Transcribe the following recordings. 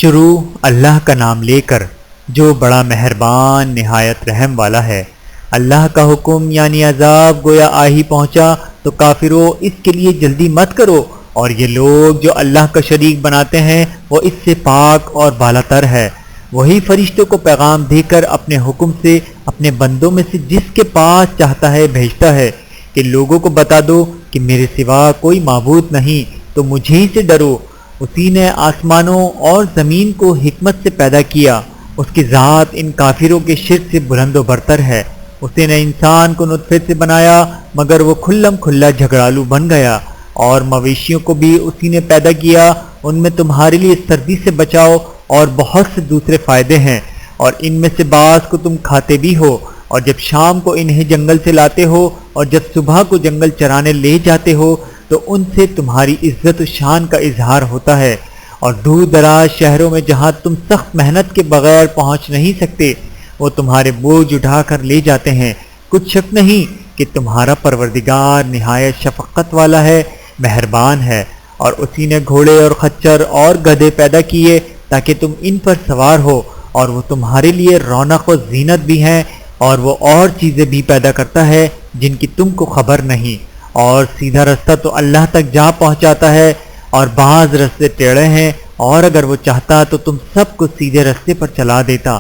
شروع اللہ کا نام لے کر جو بڑا مہربان نہایت رحم والا ہے۔ اللہ کا حکم یعنی عذاب گویا آ ہی پہنچا تو کافروں اس کے لیے جلدی مت کرو، اور یہ لوگ جو اللہ کا شریک بناتے ہیں وہ اس سے پاک اور بالا تر ہے۔ وہی فرشتوں کو پیغام دے کر اپنے حکم سے اپنے بندوں میں سے جس کے پاس چاہتا ہے بھیجتا ہے کہ لوگوں کو بتا دو کہ میرے سوا کوئی معبود نہیں، تو مجھے ہی سے ڈرو۔ اسی نے آسمانوں اور زمین کو حکمت سے پیدا کیا، اس کی ذات ان کافروں کے شرک سے بلند و برتر ہے۔ اسی نے انسان کو نطفے سے بنایا مگر وہ کھلم کھلا جھگڑالو بن گیا، اور مویشیوں کو بھی اسی نے پیدا کیا، ان میں تمہارے لیے سردی سے بچاؤ اور بہت سے دوسرے فائدے ہیں، اور ان میں سے بعض کو تم کھاتے بھی ہو، اور جب شام کو انہیں جنگل سے لاتے ہو اور جب صبح کو جنگل چرانے لے جاتے ہو تو ان سے تمہاری عزت و شان کا اظہار ہوتا ہے، اور دور دراز شہروں میں جہاں تم سخت محنت کے بغیر پہنچ نہیں سکتے وہ تمہارے بوجھ اٹھا کر لے جاتے ہیں۔ کچھ شک نہیں کہ تمہارا پروردگار نہایت شفقت والا ہے، مہربان ہے۔ اور اسی نے گھوڑے اور خچر اور گدھے پیدا کیے تاکہ تم ان پر سوار ہو، اور وہ تمہارے لیے رونق و زینت بھی ہیں، اور وہ اور چیزیں بھی پیدا کرتا ہے جن کی تم کو خبر نہیں۔ اور سیدھا رستہ تو اللہ تک جا پہنچاتا ہے، اور بعض رستے ٹیڑھے ہیں، اور اگر وہ چاہتا تو تم سب کو سیدھے رستے پر چلا دیتا۔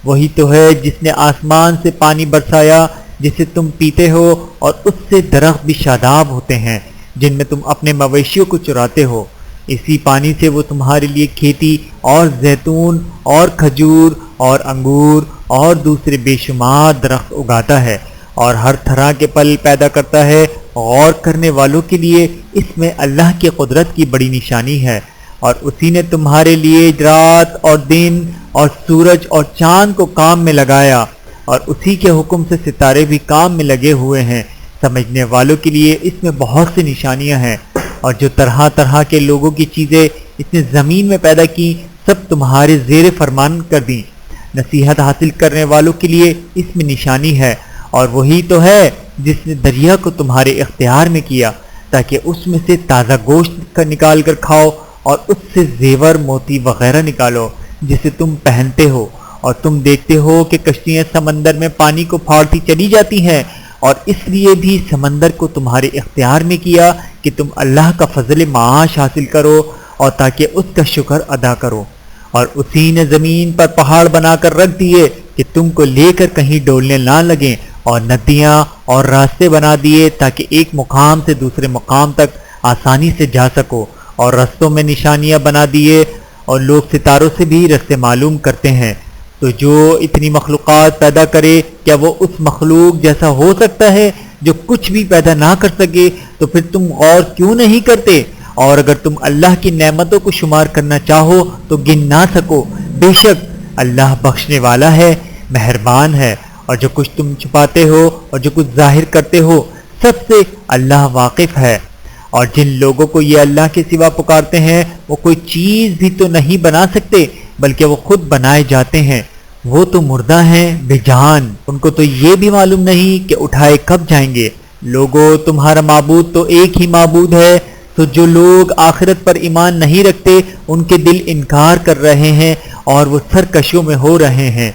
وہی تو ہے جس نے آسمان سے پانی برسایا جسے تم پیتے ہو، اور اس سے درخت بھی شاداب ہوتے ہیں جن میں تم اپنے مویشیوں کو چراتے ہو۔ اسی پانی سے وہ تمہارے لیے کھیتی اور زیتون اور کھجور اور انگور اور دوسرے بے شمار درخت اگاتا ہے، اور ہر طرح کے پھل پیدا کرتا ہے۔ غور کرنے والوں کے لیے اس میں اللہ کی قدرت کی بڑی نشانی ہے۔ اور اسی نے تمہارے لیے رات اور دن اور سورج اور چاند کو کام میں لگایا، اور اسی کے حکم سے ستارے بھی کام میں لگے ہوئے ہیں۔ سمجھنے والوں کے لیے اس میں بہت سی نشانیاں ہیں۔ اور جو طرح طرح کے لوگوں کی چیزیں اس نے زمین میں پیدا کی سب تمہارے زیر فرمان کر دیں۔ نصیحت حاصل کرنے والوں کے لیے اس میں نشانی ہے۔ اور وہی تو ہے جس نے دریا کو تمہارے اختیار میں کیا تاکہ اس میں سے تازہ گوشت نکال کر کھاؤ، اور اس سے زیور موتی وغیرہ نکالو جسے تم پہنتے ہو، اور تم دیکھتے ہو کہ کشتیاں سمندر میں پانی کو پھاڑتی چلی جاتی ہیں، اور اس لیے بھی سمندر کو تمہارے اختیار میں کیا کہ تم اللہ کا فضل معاش حاصل کرو اور تاکہ اس کا شکر ادا کرو۔ اور اسی نے زمین پر پہاڑ بنا کر رکھ دیے کہ تم کو لے کر کہیں ڈولنے نہ لگیں، اور ندیاں اور راستے بنا دیے تاکہ ایک مقام سے دوسرے مقام تک آسانی سے جا سکو، اور رستوں میں نشانیاں بنا دیے، اور لوگ ستاروں سے بھی رستے معلوم کرتے ہیں۔ تو جو اتنی مخلوقات پیدا کرے کیا وہ اس مخلوق جیسا ہو سکتا ہے جو کچھ بھی پیدا نہ کر سکے؟ تو پھر تم غور کیوں نہیں کرتے؟ اور اگر تم اللہ کی نعمتوں کو شمار کرنا چاہو تو گن نہ سکو۔ بے شک اللہ بخشنے والا ہے، مہربان ہے۔ اور جو کچھ تم چھپاتے ہو اور جو کچھ ظاہر کرتے ہو سب سے اللہ واقف ہے۔ اور جن لوگوں کو یہ اللہ کے سوا پکارتے ہیں وہ کوئی چیز بھی تو نہیں بنا سکتے بلکہ وہ خود بنائے جاتے ہیں۔ وہ تو مردہ ہیں بے جان، ان کو تو یہ بھی معلوم نہیں کہ اٹھائے کب جائیں گے۔ لوگوں تمہارا معبود تو ایک ہی معبود ہے، تو جو لوگ آخرت پر ایمان نہیں رکھتے ان کے دل انکار کر رہے ہیں اور وہ سرکشیوں میں ہو رہے ہیں۔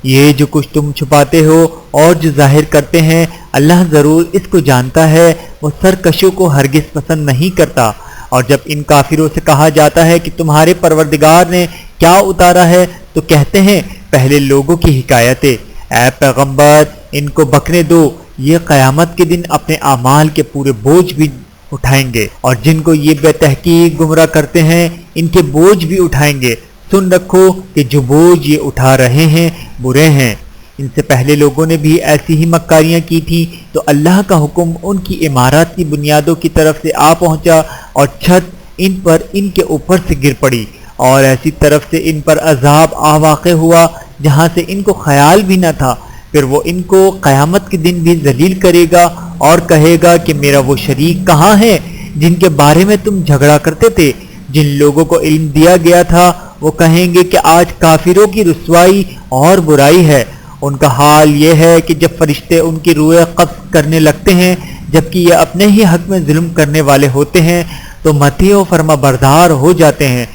یہ جو کچھ تم چھپاتے ہو اور جو ظاہر کرتے ہیں اللہ ضرور اس کو جانتا ہے، وہ سرکشیوں کو ہرگز پسند نہیں کرتا۔ اور جب ان کافروں سے کہا جاتا ہے کہ تمہارے پروردگار نے کیا اتارا ہے تو کہتے ہیں پہلے لوگوں کی حکایتیں۔ اے پیغمبر ان کو بکنے دو، یہ قیامت کے دن اپنے اعمال کے پورے بوجھ بھی اٹھائیں گے، اور جن کو یہ بے تحقیق گمراہ کرتے ہیں ان کے بوجھ بھی اٹھائیں گے۔ سن رکھو کہ جو بوجھ یہ اٹھا رہے ہیں برے ہیں۔ ان سے پہلے لوگوں نے بھی ایسی ہی مکاریاں کی تھیں تو اللہ کا حکم ان کی عمارات کی بنیادوں کی طرف سے آ پہنچا، اور چھت ان پر ان کے اوپر سے گر پڑی، اور ایسی طرف سے ان پر عذاب آ واقع ہوا جہاں سے ان کو خیال بھی نہ تھا۔ پھر وہ ان کو قیامت کے دن بھی ذلیل کرے گا اور کہے گا کہ میرا وہ شریک کہاں ہے جن کے بارے میں تم جھگڑا کرتے تھے؟ جن لوگوں کو علم دیا گیا تھا وہ کہیں گے کہ آج کافروں کی رسوائی اور برائی ہے۔ ان کا حال یہ ہے کہ جب فرشتے ان کی روح قبض کرنے لگتے ہیں جبکہ یہ اپنے ہی حق میں ظلم کرنے والے ہوتے ہیں تو مطیع و فرما بردار ہو جاتے ہیں،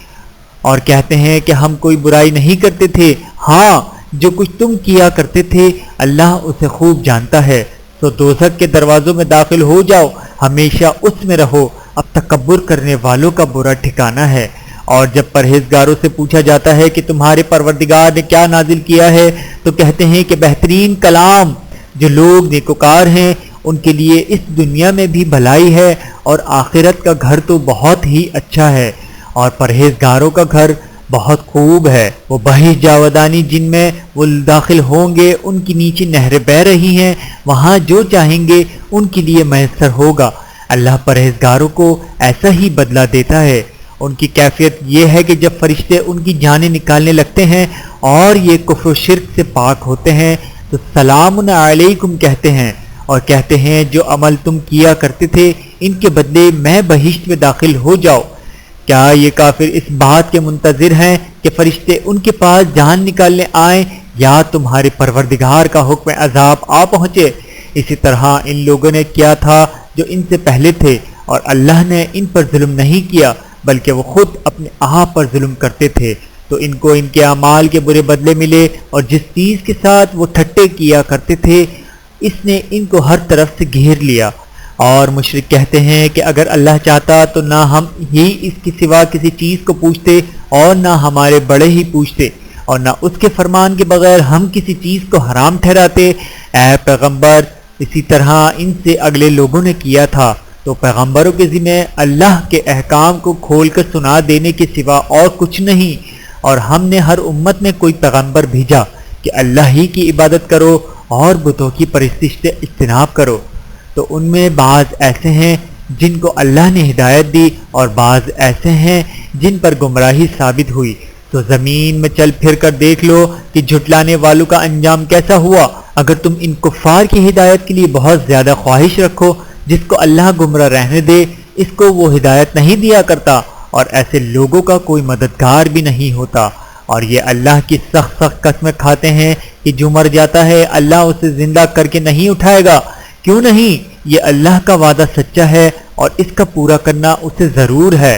اور کہتے ہیں کہ ہم کوئی برائی نہیں کرتے تھے، ہاں جو کچھ تم کیا کرتے تھے اللہ اسے خوب جانتا ہے، تو دوزخ کے دروازوں میں داخل ہو جاؤ، ہمیشہ اس میں رہو، اب تکبر کرنے والوں کا برا ٹھکانہ ہے۔ اور جب پرہیزگاروں سے پوچھا جاتا ہے کہ تمہارے پروردگار نے کیا نازل کیا ہے تو کہتے ہیں کہ بہترین کلام، جو لوگ نیکوکار ہیں ان کے لیے اس دنیا میں بھی بھلائی ہے اور آخرت کا گھر تو بہت ہی اچھا ہے، اور پرہیزگاروں کا گھر بہت خوب ہے، وہ بہشت جاودانی جن میں وہ داخل ہوں گے، ان کی نیچے نہریں بہہ رہی ہیں، وہاں جو چاہیں گے ان کے لیے میسر ہوگا۔ اللہ پرہیزگاروں کو ایسا ہی بدلہ دیتا ہے۔ ان کی کیفیت یہ ہے کہ جب فرشتے ان کی جانیں نکالنے لگتے ہیں اور یہ کفر و شرک سے پاک ہوتے ہیں تو سلام علیکم کہتے ہیں، اور کہتے ہیں جو عمل تم کیا کرتے تھے ان کے بدلے میں بہشت میں داخل ہو جاؤ۔ کیا یہ کافر اس بات کے منتظر ہیں کہ فرشتے ان کے پاس جان نکالنے آئیں یا تمہارے پروردگار کا حکم عذاب آ پہنچے؟ اسی طرح ان لوگوں نے کیا تھا جو ان سے پہلے تھے، اور اللہ نے ان پر ظلم نہیں کیا بلکہ وہ خود اپنے آپ پر ظلم کرتے تھے، تو ان کو ان کے اعمال کے برے بدلے ملے، اور جس چیز کے ساتھ وہ ٹھٹے کیا کرتے تھے اس نے ان کو ہر طرف سے گھیر لیا۔ اور مشرک کہتے ہیں کہ اگر اللہ چاہتا تو نہ ہم ہی اس کے سوا کسی چیز کو پوچھتے اور نہ ہمارے بڑے ہی پوچھتے، اور نہ اس کے فرمان کے بغیر ہم کسی چیز کو حرام ٹھہراتے۔ اے پیغمبر اسی طرح ان سے اگلے لوگوں نے کیا تھا، تو پیغمبروں کے ذمہ اللہ کے احکام کو کھول کر سنا دینے کے سوا اور کچھ نہیں، اور ہم نے ہر امت میں کوئی پیغمبر بھیجا کہ اللہ ہی کی عبادت کرو اور بتوں کی پرستش سے اجتناب کرو، تو ان میں بعض ایسے ہیں جن کو اللہ نے ہدایت دی اور بعض ایسے ہیں جن پر گمراہی ثابت ہوئی، تو زمین میں چل پھر کر دیکھ لو کہ جھٹلانے والوں کا انجام کیسا ہوا۔ اگر تم ان کفار کی ہدایت کے لیے بہت زیادہ خواہش رکھو، جس کو اللہ گمراہ رہنے دے اس کو وہ ہدایت نہیں دیا کرتا، اور ایسے لوگوں کا کوئی مددگار بھی نہیں ہوتا۔ اور یہ اللہ کی سخت سخت قسمیں کھاتے ہیں کہ جو مر جاتا ہے اللہ اسے زندہ کر کے نہیں اٹھائے گا، کیوں نہیں؟ یہ اللہ کا وعدہ سچا ہے اور اس کا پورا کرنا اسے ضرور ہے،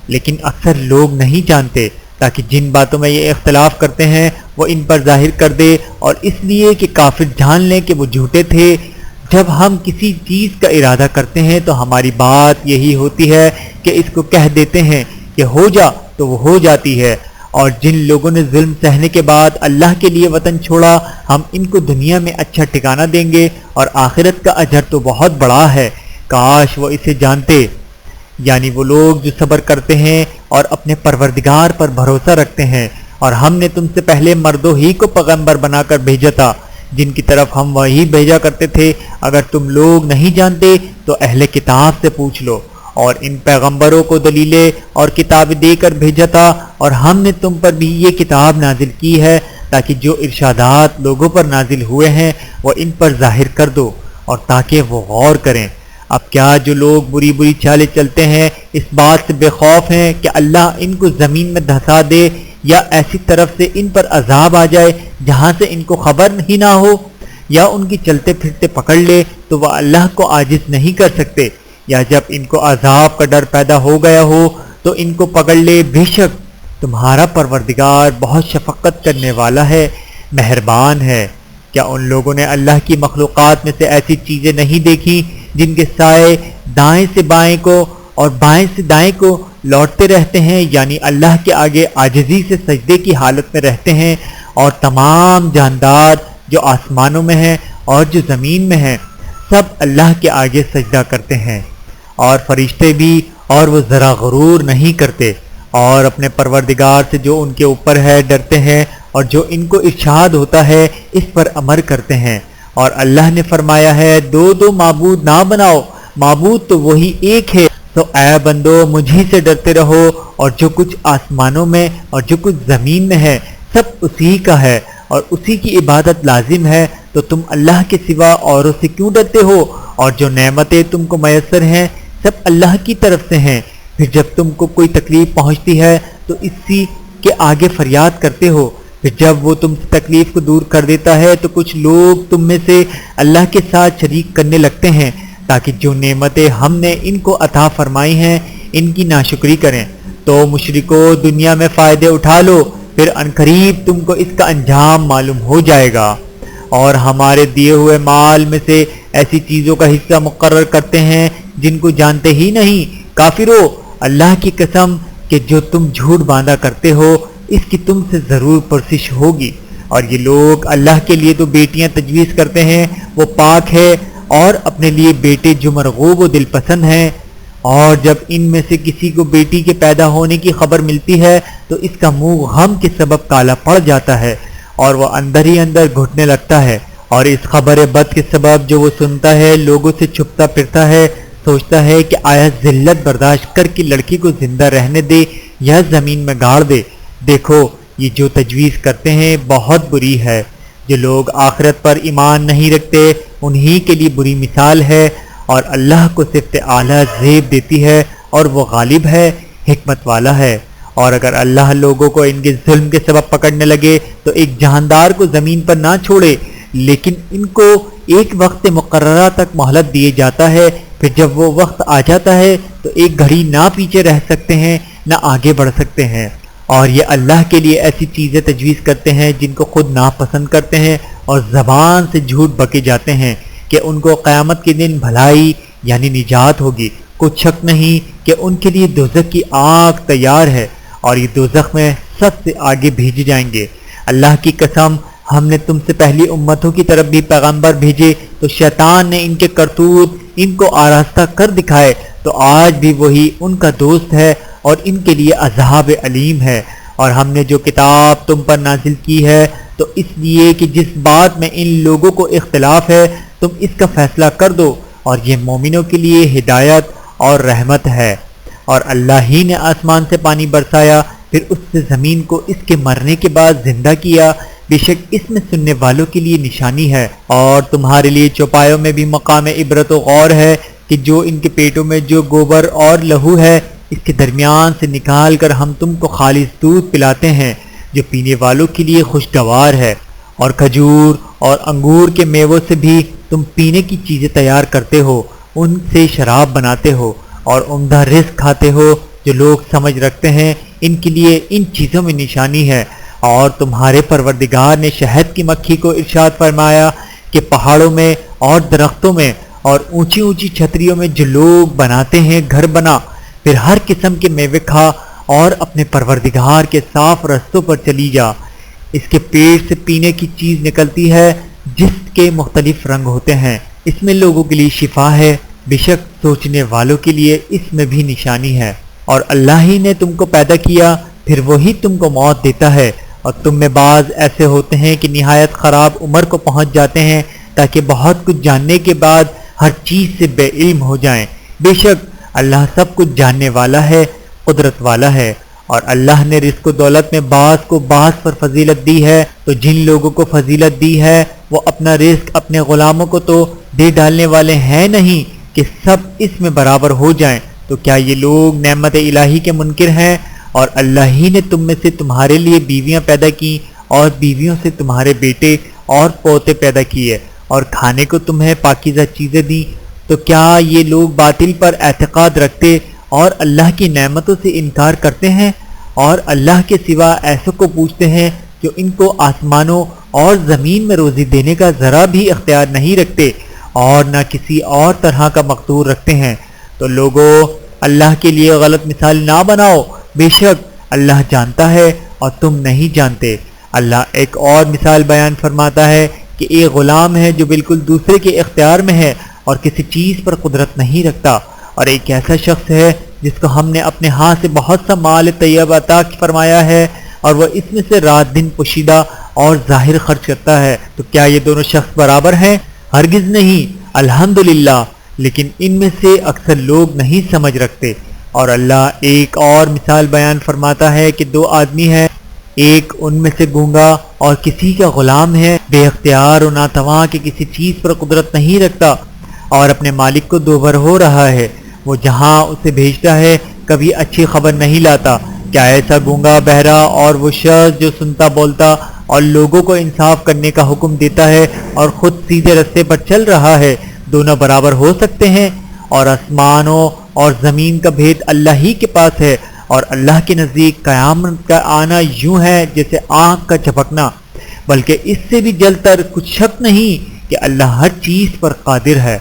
لیکن اکثر لوگ نہیں جانتے، تاکہ جن باتوں میں یہ اختلاف کرتے ہیں وہ ان پر ظاہر کر دے، اور اس لیے کہ کافر جان لیں کہ وہ جھوٹے تھے۔ جب ہم کسی چیز کا ارادہ کرتے ہیں تو ہماری بات یہی ہوتی ہے کہ اس کو کہہ دیتے ہیں کہ ہو جا تو وہ ہو جاتی ہے، اور جن لوگوں نے ظلم سہنے کے بعد اللہ کے لیے وطن چھوڑا ہم ان کو دنیا میں اچھا ٹھکانہ دیں گے، اور آخرت کا اجر تو بہت بڑا ہے، کاش وہ اسے جانتے۔ یعنی وہ لوگ جو صبر کرتے ہیں اور اپنے پروردگار پر بھروسہ رکھتے ہیں، اور ہم نے تم سے پہلے مردوں ہی کو پیغمبر بنا کر بھیجا تھا جن کی طرف ہم وہی بھیجا کرتے تھے، اگر تم لوگ نہیں جانتے تو اہل کتاب سے پوچھ لو، اور ان پیغمبروں کو دلیلیں اور کتابیں دے کر بھیجا تھا، اور ہم نے تم پر بھی یہ کتاب نازل کی ہے تاکہ جو ارشادات لوگوں پر نازل ہوئے ہیں وہ ان پر ظاہر کر دو، اور تاکہ وہ غور کریں۔ اب کیا جو لوگ بری بری چالیں چلتے ہیں اس بات سے بے خوف ہیں کہ اللہ ان کو زمین میں دھسا دے یا ایسی طرف سے ان پر عذاب آ جائے جہاں سے ان کو خبر ہی نہ ہو، یا ان کی چلتے پھرتے پکڑ لے تو وہ اللہ کو عاجز نہیں کر سکتے، یا جب ان کو عذاب کا ڈر پیدا ہو گیا ہو تو ان کو پکڑ لے، بے شک تمہارا پروردگار بہت شفقت کرنے والا ہے، مہربان ہے۔ کیا ان لوگوں نے اللہ کی مخلوقات میں سے ایسی چیزیں نہیں دیکھی جن کے سائے دائیں سے بائیں کو اور بائیں سے دائیں کو لوٹتے رہتے ہیں، یعنی اللہ کے آگے عاجزی سے سجدے کی حالت میں رہتے ہیں، اور تمام جاندار جو آسمانوں میں ہیں اور جو زمین میں ہیں سب اللہ کے آگے سجدہ کرتے ہیں، اور فرشتے بھی، اور وہ ذرا غرور نہیں کرتے، اور اپنے پروردگار سے جو ان کے اوپر ہے ڈرتے ہیں، اور جو ان کو ارشاد ہوتا ہے اس پر عمل کرتے ہیں۔ اور اللہ نے فرمایا ہے دو دو معبود نہ بناؤ، معبود تو وہی ایک ہے، تو اے بندو مجھی سے ڈرتے رہو، اور جو کچھ آسمانوں میں اور جو کچھ زمین میں ہے سب اسی کا ہے، اور اسی کی عبادت لازم ہے، تو تم اللہ کے سوا اوروں سے کیوں ڈرتے ہو؟ اور جو نعمتیں تم کو میسر ہیں سب اللہ کی طرف سے ہیں، پھر جب تم کو کوئی تکلیف پہنچتی ہے تو اسی کے آگے فریاد کرتے ہو، پھر جب وہ تم سے تکلیف کو دور کر دیتا ہے تو کچھ لوگ تم میں سے اللہ کے ساتھ شریک کرنے لگتے ہیں تاکہ جو نعمتیں ہم نے ان کو عطا فرمائی ہیں ان کی ناشکری کریں، تو مشرکو دنیا میں فائدے اٹھا لو، پھر عنقریب تم کو اس کا انجام معلوم ہو جائے گا۔ اور ہمارے دیے ہوئے مال میں سے ایسی چیزوں کا حصہ مقرر کرتے ہیں جن کو جانتے ہی نہیں۔ کافرو، اللہ کی قسم کہ جو تم جھوٹ باندھا کرتے ہو اس کی تم سے ضرور پرسش ہوگی۔ اور یہ لوگ اللہ کے لیے تو بیٹیاں تجویز کرتے ہیں، وہ پاک ہے، اور اپنے لیے بیٹے جو مرغوب و دل پسند ہیں، اور جب ان میں سے کسی کو بیٹی کے پیدا ہونے کی خبر ملتی ہے تو اس کا منہ غم کے سبب کالا پڑ جاتا ہے اور وہ اندر ہی اندر گھٹنے لگتا ہے، اور اس خبر بد کے سبب جو وہ سنتا ہے لوگوں سے چھپتا پھرتا ہے، سوچتا ہے کہ آیا ذلت برداشت کر کے لڑکی کو زندہ رہنے دے یا زمین میں گاڑ دے۔ دیکھو یہ جو تجویز کرتے ہیں بہت بری ہے۔ جو لوگ آخرت پر ایمان نہیں رکھتے انہی کے لیے بری مثال ہے، اور اللہ کو صفت اعلیٰ زیب دیتی ہے اور وہ غالب ہے، حکمت والا ہے۔ اور اگر اللہ لوگوں کو ان کے ظلم کے سبب پکڑنے لگے تو ایک جاندار کو زمین پر نہ چھوڑے، لیکن ان کو ایک وقت مقررہ تک مہلت دیے جاتا ہے، پھر جب وہ وقت آ جاتا ہے تو ایک گھڑی نہ پیچھے رہ سکتے ہیں نہ آگے بڑھ سکتے ہیں۔ اور یہ اللہ کے لیے ایسی چیزیں تجویز کرتے ہیں جن کو خود ناپسند کرتے ہیں، اور زبان سے جھوٹ بکے جاتے ہیں کہ ان کو قیامت کے دن بھلائی یعنی نجات ہوگی۔ کچھ شک نہیں کہ ان کے لیے دوزخ کی آگ تیار ہے، اور یہ دوزخ میں سب سے آگے بھیجے جائیں گے۔ اللہ کی قسم، ہم نے تم سے پہلی امتوں کی طرف بھی پیغمبر بھیجے تو شیطان نے ان کے کرتوت ان کو آراستہ کر دکھائے، تو آج بھی وہی ان کا دوست ہے اور ان کے لیے عذاب علیم ہے۔ اور ہم نے جو کتاب تم پر نازل کی ہے تو اس لیے کہ جس بات میں ان لوگوں کو اختلاف ہے تم اس کا فیصلہ کر دو، اور یہ مومنوں کے لیے ہدایت اور رحمت ہے۔ اور اللہ ہی نے آسمان سے پانی برسایا، پھر اس سے زمین کو اس کے مرنے کے بعد زندہ کیا، بے شک اس میں سننے والوں کے لیے نشانی ہے، اور تمہارے لیے چوپایوں میں بھی مقام عبرت و غور ہے کہ جو ان کے پیٹوں میں جو گوبر اور لہو ہے اس کے درمیان سے نکال کر ہم تم کو خالص دودھ پلاتے ہیں جو پینے والوں کے لیے خوشگوار ہے، اور کھجور اور انگور کے میووں سے بھی تم پینے کی چیزیں تیار کرتے ہو، ان سے شراب بناتے ہو اور عمدہ رزق کھاتے ہو۔ جو لوگ سمجھ رکھتے ہیں ان کے لیے ان چیزوں میں نشانی ہے۔ اور تمہارے پروردگار نے شہد کی مکھی کو ارشاد فرمایا کہ پہاڑوں میں اور درختوں میں اور اونچی اونچی چھتریوں میں جو لوگ بناتے ہیں گھر بنا، پھر ہر قسم کے میوے کھا اور اپنے پروردگار کے صاف رستوں پر چلی جا۔ اس کے پیٹ سے پینے کی چیز نکلتی ہے جس کے مختلف رنگ ہوتے ہیں، اس میں لوگوں کے لیے شفا ہے، بے شک سوچنے والوں کے لیے اس میں بھی نشانی ہے۔ اور اللہ ہی نے تم کو پیدا کیا، پھر وہی تم کو موت دیتا ہے، اور تم میں بعض ایسے ہوتے ہیں کہ نہایت خراب عمر کو پہنچ جاتے ہیں تاکہ بہت کچھ جاننے کے بعد ہر چیز سے بے علم ہو جائیں۔ بے شک اللہ سب کچھ جاننے والا ہے، قدرت والا ہے۔ اور اللہ نے رزق و دولت میں بعض کو بعض پر فضیلت دی ہے، تو جن لوگوں کو فضیلت دی ہے وہ اپنا رزق اپنے غلاموں کو تو دے ڈالنے والے ہیں نہیں کہ سب اس میں برابر ہو جائیں۔ تو کیا یہ لوگ نعمت الہی کے منکر ہیں؟ اور اللہ ہی نے تم میں سے تمہارے لیے بیویاں پیدا کی اور بیویوں سے تمہارے بیٹے اور پوتے پیدا کیے اور کھانے کو تمہیں پاکیزہ چیزیں دی۔ تو کیا یہ لوگ باطل پر اعتقاد رکھتے اور اللہ کی نعمتوں سے انکار کرتے ہیں، اور اللہ کے سوا ایسوں کو پوچھتے ہیں جو ان کو آسمانوں اور زمین میں روزی دینے کا ذرا بھی اختیار نہیں رکھتے اور نہ کسی اور طرح کا مقدور رکھتے ہیں؟ تو لوگو اللہ کے لیے غلط مثال نہ بناؤ، بے شک اللہ جانتا ہے اور تم نہیں جانتے۔ اللہ ایک اور مثال بیان فرماتا ہے کہ ایک غلام ہے جو بالکل دوسرے کے اختیار میں ہے اور کسی چیز پر قدرت نہیں رکھتا، اور ایک ایسا شخص ہے جس کو ہم نے اپنے ہاتھ سے بہت سا مال طیب عطا فرمایا ہے اور وہ اس میں سے رات دن پوشیدہ اور ظاہر خرچ کرتا ہے۔ تو کیا یہ دونوں شخص برابر ہیں؟ ہرگز نہیں، الحمدللہ، لیکن ان میں سے اکثر لوگ نہیں سمجھ رکھتے۔ اور اللہ ایک اور مثال بیان فرماتا ہے کہ دو آدمی ہیں، ایک ان میں سے گونگا اور کسی کا غلام ہے، بے اختیار و ناتواں کہ کسی چیز پر قدرت نہیں رکھتا اور اپنے مالک کو دوبھر ہو رہا ہے، وہ جہاں اسے بھیجتا ہے کبھی اچھی خبر نہیں لاتا۔ کیا ایسا گونگا، بہرا اور وہ شخص جو سنتا بولتا اور لوگوں کو انصاف کرنے کا حکم دیتا ہے اور خود سیدھے رستے پر چل رہا ہے، دونوں برابر ہو سکتے ہیں؟ اور آسمانوں اور زمین کا بھید اللہ ہی کے پاس ہے، اور اللہ کے نزدیک قیامت کا آنا یوں ہے جیسے آنکھ کا جھپکنا، بلکہ اس سے بھی جل تر کچھ شک نہیں کہ اللہ ہر چیز پر قادر ہے۔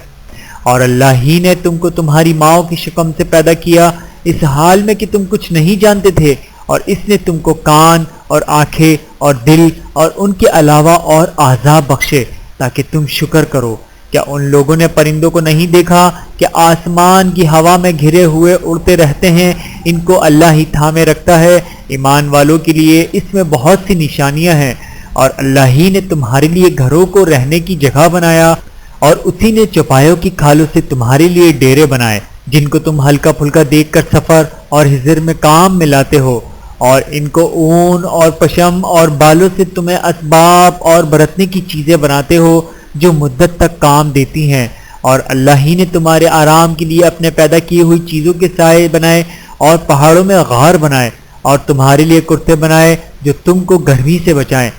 اور اللہ ہی نے تم کو تمہاری ماؤں کی شکم سے پیدا کیا اس حال میں کہ تم کچھ نہیں جانتے تھے، اور اس نے تم کو کان اور آنکھیں اور دل اور ان کے علاوہ اور اعضاء بخشے تاکہ تم شکر کرو۔ کیا ان لوگوں نے پرندوں کو نہیں دیکھا کہ آسمان کی ہوا میں گھرے ہوئے اڑتے رہتے ہیں؟ ان کو اللہ ہی تھامے رکھتا ہے۔ ایمان والوں کے لیے اس میں بہت سی نشانیاں ہیں، اور اللہ ہی نے تمہارے لیے گھروں کو رہنے کی جگہ بنایا، اور اسی نے چوپایوں کی کھالوں سے تمہارے لیے ڈیرے بنائے جن کو تم ہلکا پھلکا دیکھ کر سفر اور حضر میں کام میں لاتے ہو، اور ان کو اون اور پشم اور بالوں سے تمہیں اسباب اور برتنے کی چیزیں بناتے ہو جو مدت تک کام دیتی ہیں۔ اور اللہ ہی نے تمہارے آرام کے لیے اپنے پیدا کی ہوئی چیزوں کے سائے بنائے اور پہاڑوں میں غار بنائے، اور تمہارے لیے کرتے بنائے جو تم کو گرمی سے بچائیں،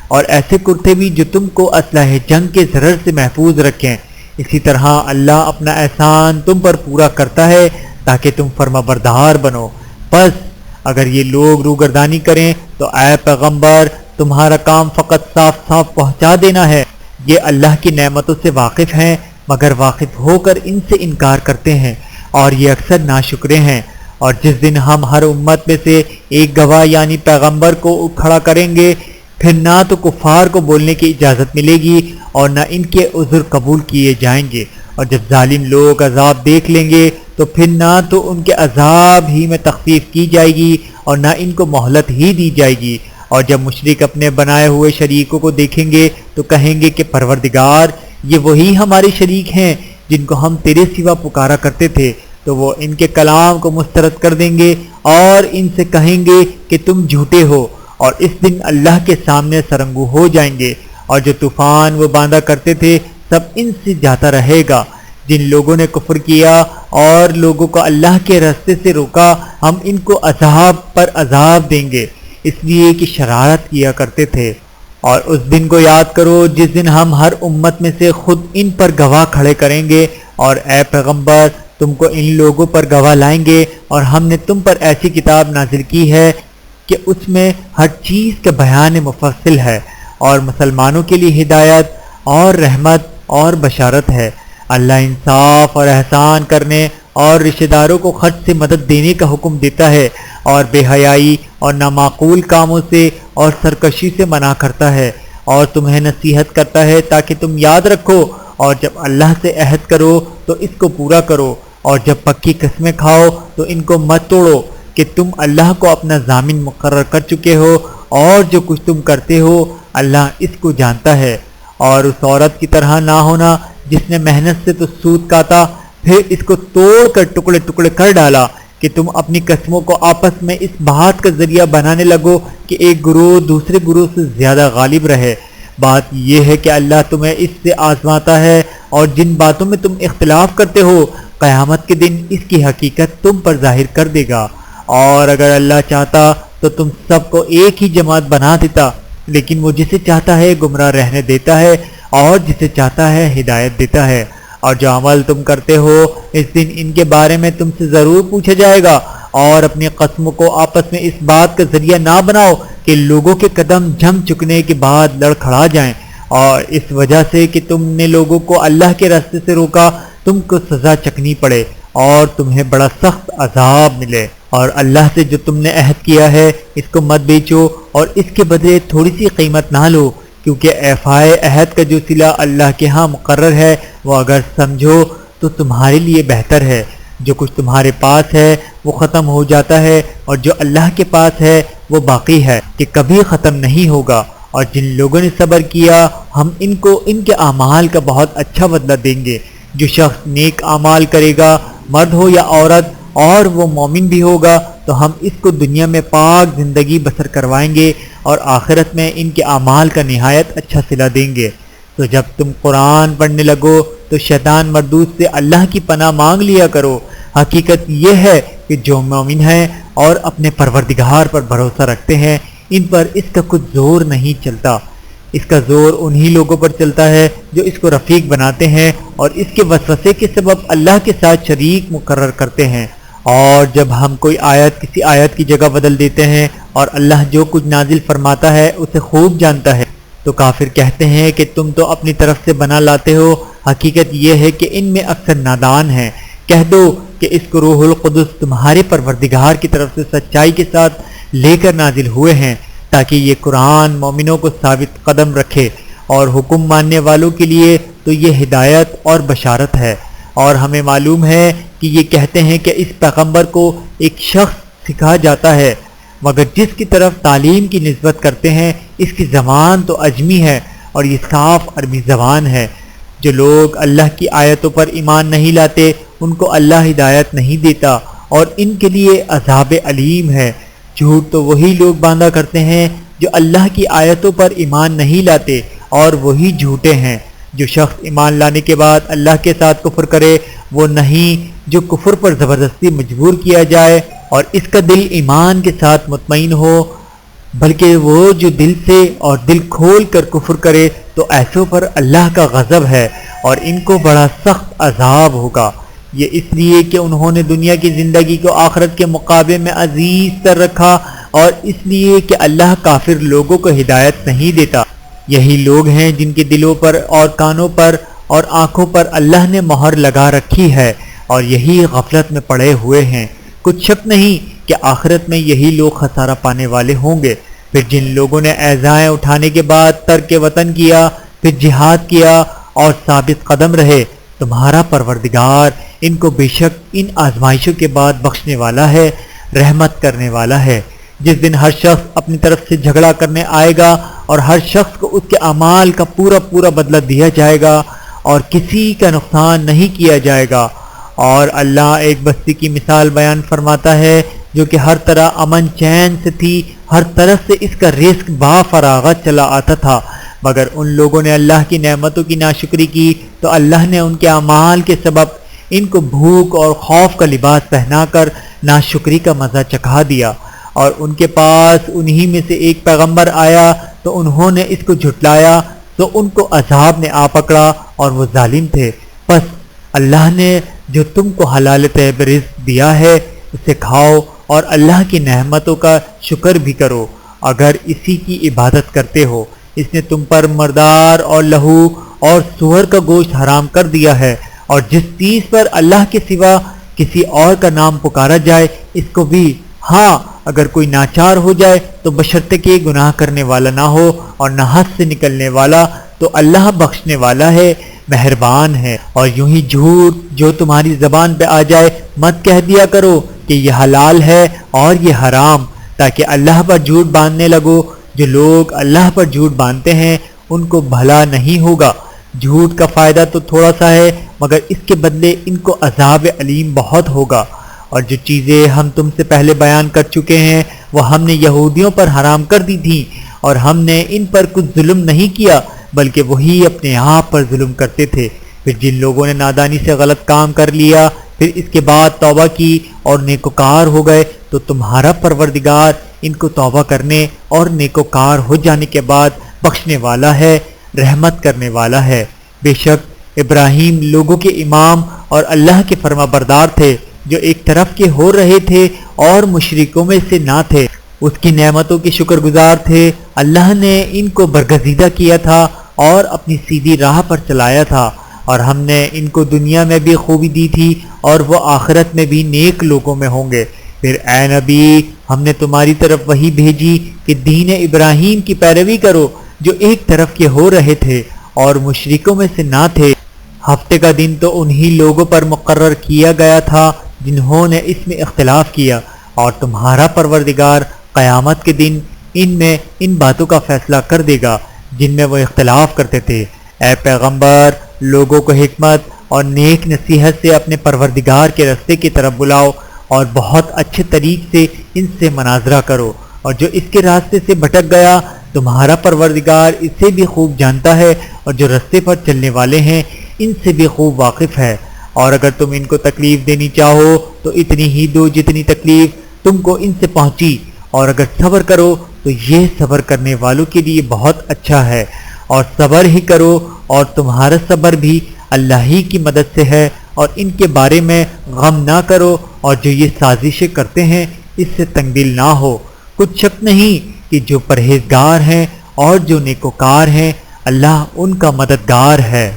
اور ایسے کرتے بھی جو تم کو اسلحہ جنگ کے ضرر سے محفوظ رکھیں۔ اسی طرح اللہ اپنا احسان تم پر پورا کرتا ہے تاکہ تم فرما بردار بنو۔ بس اگر یہ لوگ روگردانی کریں تو اے پیغمبر تمہارا کام فقط صاف صاف پہنچا دینا ہے۔ یہ اللہ کی نعمتوں سے واقف ہیں مگر واقف ہو کر ان سے انکار کرتے ہیں، اور یہ اکثر ناشکرے ہیں۔ اور جس دن ہم ہر امت میں سے ایک گواہ یعنی پیغمبر کو کھڑا کریں گے، پھر نہ تو کفار کو بولنے کی اجازت ملے گی اور نہ ان کے عذر قبول کیے جائیں گے، اور جب ظالم لوگ عذاب دیکھ لیں گے تو پھر نہ تو ان کے عذاب ہی میں تخفیف کی جائے گی اور نہ ان کو مہلت ہی دی جائے گی۔ اور جب مشرک اپنے بنائے ہوئے شریکوں کو دیکھیں گے تو کہیں گے کہ پروردگار یہ وہی ہمارے شریک ہیں جن کو ہم تیرے سوا پکارا کرتے تھے، تو وہ ان کے کلام کو مسترد کر دیں گے اور ان سے کہیں گے کہ تم جھوٹے ہو، اور اس دن اللہ کے سامنے سرنگو ہو جائیں گے، اور جو طوفان وہ باندھا کرتے تھے سب ان سے جاتا رہے گا۔ جن لوگوں نے کفر کیا اور لوگوں کو اللہ کے راستے سے روکا، ہم ان کو عذاب پر عذاب دیں گے اس لیے کہ شرارت کیا کرتے تھے۔ اور اس دن کو یاد کرو جس دن ہم ہر امت میں سے خود ان پر گواہ کھڑے کریں گے، اور اے پیغمبر تم کو ان لوگوں پر گواہ لائیں گے، اور ہم نے تم پر ایسی کتاب نازل کی ہے کہ اس میں ہر چیز کا بیان مفصل ہے، اور مسلمانوں کے لیے ہدایت اور رحمت اور بشارت ہے۔ اللہ انصاف اور احسان کرنے اور رشتہ داروں کو خرچ سے مدد دینے کا حکم دیتا ہے، اور بے حیائی اور نامعقول کاموں سے اور سرکشی سے منع کرتا ہے، اور تمہیں نصیحت کرتا ہے تاکہ تم یاد رکھو، اور جب اللہ سے عہد کرو تو اس کو پورا کرو، اور جب پکی قسمیں کھاؤ تو ان کو مت توڑو کہ تم اللہ کو اپنا ضامن مقرر کر چکے ہو، اور جو کچھ تم کرتے ہو اللہ اس کو جانتا ہے۔ اور اس عورت کی طرح نہ ہونا جس نے محنت سے تو سود کاتا پھر اس کو توڑ کر ٹکڑے ٹکڑے کر ڈالا کہ تم اپنی قسموں کو آپس میں اس بات کا ذریعہ بنانے لگو کہ ایک گروہ دوسرے گروہ سے زیادہ غالب رہے۔ بات یہ ہے کہ اللہ تمہیں اس سے آزماتا ہے، اور جن باتوں میں تم اختلاف کرتے ہو قیامت کے دن اس کی حقیقت تم پر ظاہر کر دے گا۔ اور اگر اللہ چاہتا تو تم سب کو ایک ہی جماعت بنا دیتا، لیکن وہ جسے چاہتا ہے گمراہ رہنے دیتا ہے اور جسے چاہتا ہے ہدایت دیتا ہے۔ اور جو عمل تم کرتے ہو اس دن ان کے بارے میں تم سے ضرور پوچھا جائے گا، اور اپنی قسموں کو آپس میں اس بات کا ذریعہ نہ بناؤ کہ لوگوں کے قدم جم چکنے کے بعد لڑکھڑا جائیں، اور اس وجہ سے کہ تم نے لوگوں کو اللہ کے راستے سے روکا تم کو سزا چکنی پڑے اور تمہیں بڑا سخت عذاب ملے۔ اور اللہ سے جو تم نے عہد کیا ہے اس کو مت بیچو، اور اس کے بدلے تھوڑی سی قیمت نہ لو، کیونکہ ایفائے عہد کا جو صلہ اللہ کے ہاں مقرر ہے وہ اگر سمجھو تو تمہارے لیے بہتر ہے۔ جو کچھ تمہارے پاس ہے وہ ختم ہو جاتا ہے، اور جو اللہ کے پاس ہے وہ باقی ہے کہ کبھی ختم نہیں ہوگا۔ اور جن لوگوں نے صبر کیا ہم ان کو ان کے اعمال کا بہت اچھا بدلہ دیں گے۔ جو شخص نیک اعمال کرے گا مرد ہو یا عورت اور وہ مومن بھی ہوگا تو ہم اس کو دنیا میں پاک زندگی بسر کروائیں گے، اور آخرت میں ان کے اعمال کا نہایت اچھا صلہ دیں گے۔ تو جب تم قرآن پڑھنے لگو تو شیطان مردود سے اللہ کی پناہ مانگ لیا کرو۔ حقیقت یہ ہے کہ جو مومن ہیں اور اپنے پروردگار پر بھروسہ رکھتے ہیں ان پر اس کا کچھ زور نہیں چلتا۔ اس کا زور انہی لوگوں پر چلتا ہے جو اس کو رفیق بناتے ہیں اور اس کے وسوسے کے سبب اللہ کے ساتھ شریک مقرر کرتے ہیں، اور جب ہم کوئی آیت کسی آیت کی جگہ بدل دیتے ہیں اور اللہ جو کچھ نازل فرماتا ہے اسے خوب جانتا ہے تو کافر کہتے ہیں کہ تم تو اپنی طرف سے بنا لاتے ہو، حقیقت یہ ہے کہ ان میں اکثر نادان ہیں۔ کہہ دو کہ اس کو روح القدس تمہارے پروردگار کی طرف سے سچائی کے ساتھ لے کر نازل ہوئے ہیں تاکہ یہ قرآن مومنوں کو ثابت قدم رکھے، اور حکم ماننے والوں کے لیے تو یہ ہدایت اور بشارت ہے۔ اور ہمیں معلوم ہے کہ یہ کہتے ہیں کہ اس پیغمبر کو ایک شخص سکھا جاتا ہے، مگر جس کی طرف تعلیم کی نسبت کرتے ہیں اس کی زبان تو عجمی ہے اور یہ صاف عربی زبان ہے۔ جو لوگ اللہ کی آیتوں پر ایمان نہیں لاتے ان کو اللہ ہدایت نہیں دیتا اور ان کے لیے عذاب علیم ہے۔ جھوٹ تو وہی لوگ باندھا کرتے ہیں جو اللہ کی آیتوں پر ایمان نہیں لاتے اور وہی جھوٹے ہیں۔ جو شخص ایمان لانے کے بعد اللہ کے ساتھ کفر کرے وہ نہیں جو کفر پر زبردستی مجبور کیا جائے اور اس کا دل ایمان کے ساتھ مطمئن ہو، بلکہ وہ جو دل سے اور دل کھول کر کفر کرے تو ایسوں پر اللہ کا غضب ہے اور ان کو بڑا سخت عذاب ہوگا۔ یہ اس لیے کہ انہوں نے دنیا کی زندگی کو آخرت کے مقابلے میں عزیز تر رکھا اور اس لیے کہ اللہ کافر لوگوں کو ہدایت نہیں دیتا۔ یہی لوگ ہیں جن کے دلوں پر اور کانوں پر اور آنکھوں پر اللہ نے مہر لگا رکھی ہے اور یہی غفلت میں پڑے ہوئے ہیں۔ کچھ شک نہیں کہ آخرت میں یہی لوگ خسارہ پانے والے ہوں گے۔ پھر جن لوگوں نے ایذائیں اٹھانے کے بعد ترک وطن کیا، پھر جہاد کیا اور ثابت قدم رہے، تمہارا پروردگار ان کو بے شک ان آزمائشوں کے بعد بخشنے والا ہے، رحمت کرنے والا ہے۔ جس دن ہر شخص اپنی طرف سے جھگڑا کرنے آئے گا اور ہر شخص کو اس کے اعمال کا پورا بدلہ دیا جائے گا اور کسی کا نقصان نہیں کیا جائے گا۔ اور اللہ ایک بستی کی مثال بیان فرماتا ہے جو کہ ہر طرح امن چین سے تھی، ہر طرف سے اس کا رزق با فراغت چلا آتا تھا، مگر ان لوگوں نے اللہ کی نعمتوں کی ناشکری کی تو اللہ نے ان کے اعمال کے سبب ان کو بھوک اور خوف کا لباس پہنا کر ناشکری کا مزہ چکھا دیا۔ اور ان کے پاس انہی میں سے ایک پیغمبر آیا تو انہوں نے اس کو جھٹلایا تو ان کو عذاب نے آ پکڑا اور وہ ظالم تھے۔ پس اللہ نے جو تم کو حلال طیب رزق دیا ہے اسے کھاؤ اور اللہ کی نعمتوں کا شکر بھی کرو اگر اسی کی عبادت کرتے ہو۔ اس نے تم پر مردار اور لہو اور سور کا گوشت حرام کر دیا ہے، اور جس چیز پر اللہ کے سوا کسی اور کا نام پکارا جائے اس کو بھی، ہاں اگر کوئی ناچار ہو جائے تو بشرطے کہ گناہ کرنے والا نہ ہو اور نہ حد سے نکلنے والا، تو اللہ بخشنے والا ہے، مہربان ہے۔ اور یوں ہی جھوٹ جو تمہاری زبان پہ آ جائے مت کہہ دیا کرو کہ یہ حلال ہے اور یہ حرام، تاکہ اللہ پر جھوٹ باندھنے لگو۔ جو لوگ اللہ پر جھوٹ باندھتے ہیں ان کو بھلا نہیں ہوگا۔ جھوٹ کا فائدہ تو تھوڑا سا ہے مگر اس کے بدلے ان کو عذاب علیم بہت ہوگا۔ اور جو چیزیں ہم تم سے پہلے بیان کر چکے ہیں وہ ہم نے یہودیوں پر حرام کر دی تھیں، اور ہم نے ان پر کچھ ظلم نہیں کیا بلکہ وہی اپنے آپ پر ظلم کرتے تھے۔ پھر جن لوگوں نے نادانی سے غلط کام کر لیا پھر اس کے بعد توبہ کی اور نیکوکار ہو گئے تو تمہارا پروردگار ان کو توبہ کرنے اور نیکوکار ہو جانے کے بعد بخشنے والا ہے، رحمت کرنے والا ہے۔ بے شک ابراہیم لوگوں کے امام اور اللہ کے فرما بردار تھے جو ایک طرف کے ہو رہے تھے اور مشرکوں میں سے نہ تھے، اس کی نعمتوں کے شکر گزار تھے۔ اللہ نے ان کو برگزیدہ کیا تھا اور اپنی سیدھی راہ پر چلایا تھا، اور ہم نے ان کو دنیا میں بھی خوبی دی تھی اور وہ آخرت میں بھی نیک لوگوں میں ہوں گے۔ پھر اے نبی ہم نے تمہاری طرف وحی بھیجی کہ دین ابراہیم کی پیروی کرو جو ایک طرف کے ہو رہے تھے اور مشرکوں میں سے نہ تھے۔ ہفتے کا دن تو انہی لوگوں پر مقرر کیا گیا تھا جنہوں نے اس میں اختلاف کیا، اور تمہارا پروردگار قیامت کے دن ان میں ان باتوں کا فیصلہ کر دے گا جن میں وہ اختلاف کرتے تھے۔ اے پیغمبر لوگوں کو حکمت اور نیک نصیحت سے اپنے پروردگار کے راستے کی طرف بلاؤ اور بہت اچھے طریق سے ان سے مناظرہ کرو، اور جو اس کے راستے سے بھٹک گیا تمہارا پروردگار اسے بھی خوب جانتا ہے، اور جو راستے پر چلنے والے ہیں ان سے بھی خوب واقف ہے۔ اور اگر تم ان کو تکلیف دینی چاہو تو اتنی ہی دو جتنی تکلیف تم کو ان سے پہنچی، اور اگر صبر کرو تو یہ صبر کرنے والوں کے لیے بہت اچھا ہے۔ اور صبر ہی کرو اور تمہارا صبر بھی اللہ ہی کی مدد سے ہے، اور ان کے بارے میں غم نہ کرو، اور جو یہ سازشیں کرتے ہیں اس سے تنگ دل نہ ہو۔ کچھ شک نہیں کہ جو پرہیزگار ہیں اور جو نیکوکار ہیں اللہ ان کا مددگار ہے۔